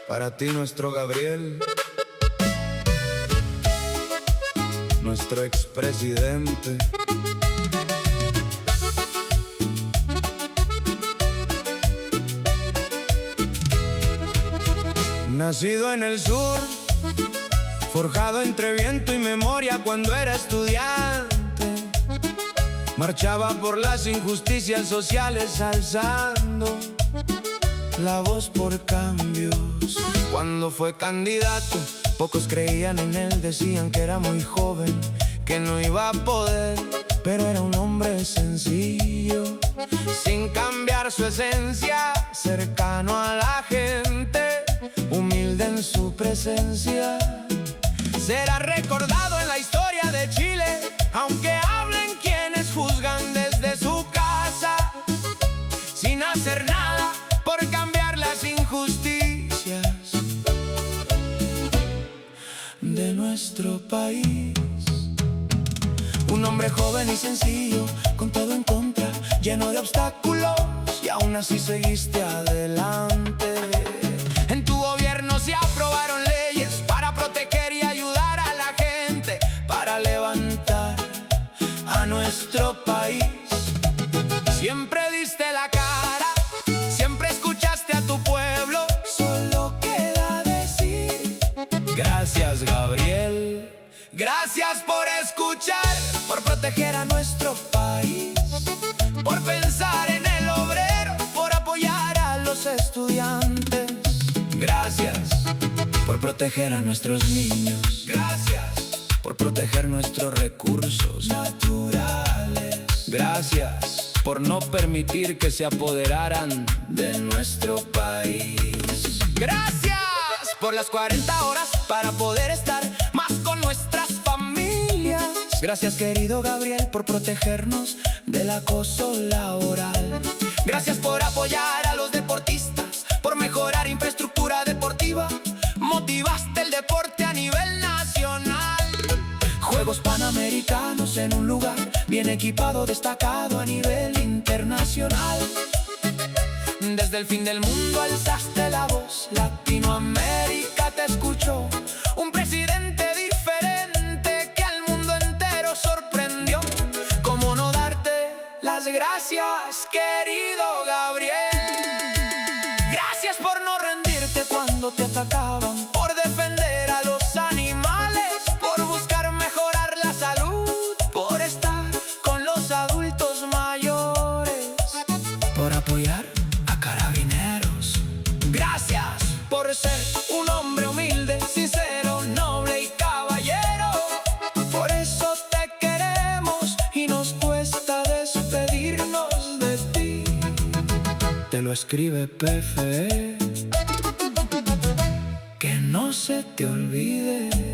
Para ti nuestro Gabriel, nuestro expresidente. Nacido en el sur, forjado entre viento y memoria cuando era estudiante, marchaba por las injusticias sociales alzando la voz por cambios. Cuando fue candidato, pocos creían en él, decían que era muy joven, que no iba a poder, pero era un hombre sencillo, sin cambiar su esencia, cercano a la gente, humilde en su presencia. Será recordado en la historia de Chile, aunque hablen quienes juzgan desde su casa, sin hacer nada por cambiar las injusticias de nuestro país. Un hombre joven y sencillo, con todo en contra, lleno de obstáculos, y aún así seguiste adelante. En tu gobierno se aprobaron leyes para proteger y ayudar a la gente, para levantar a nuestro país. Siempre diste la cara, siempre escuchaste a tu pueblo. Solo queda decir gracias, Gabriel. Gracias por escuchar, por proteger a nuestro país, por pensar en el obrero, por apoyar a los estudiantes. Gracias por proteger a nuestros niños. Gracias por proteger nuestros recursos naturales. Gracias por no permitir que se apoderaran de nuestro país. Gracias por las 40 horas para poder estar más con nuestras familias. Gracias, querido Gabriel, por protegernos del acoso laboral. Gracias por apoyar a los deportistas, por mejorar infraestructura deportiva. Motivaste el deporte a nivel nacional. Juegos Panamericanos en un lugar bien equipado, destacado a nivel internacional. Desde el fin del mundo alzaste la voz, Latinoamérica te escuchó. Un presidente diferente que al mundo entero sorprendió. ¿Cómo no darte las gracias, querido Gabriel? Gracias por no rendirte cuando te atacaban, por defender a los animales, por buscar mejorar la salud, por estar con los adultos mayores, por apoyar a carabineros. Gracias por ser un hombre humilde, sincero, noble y caballero. Por eso te queremos y nos cuesta despedirnos de ti. Te lo escribe PFE. Que no se te olvide.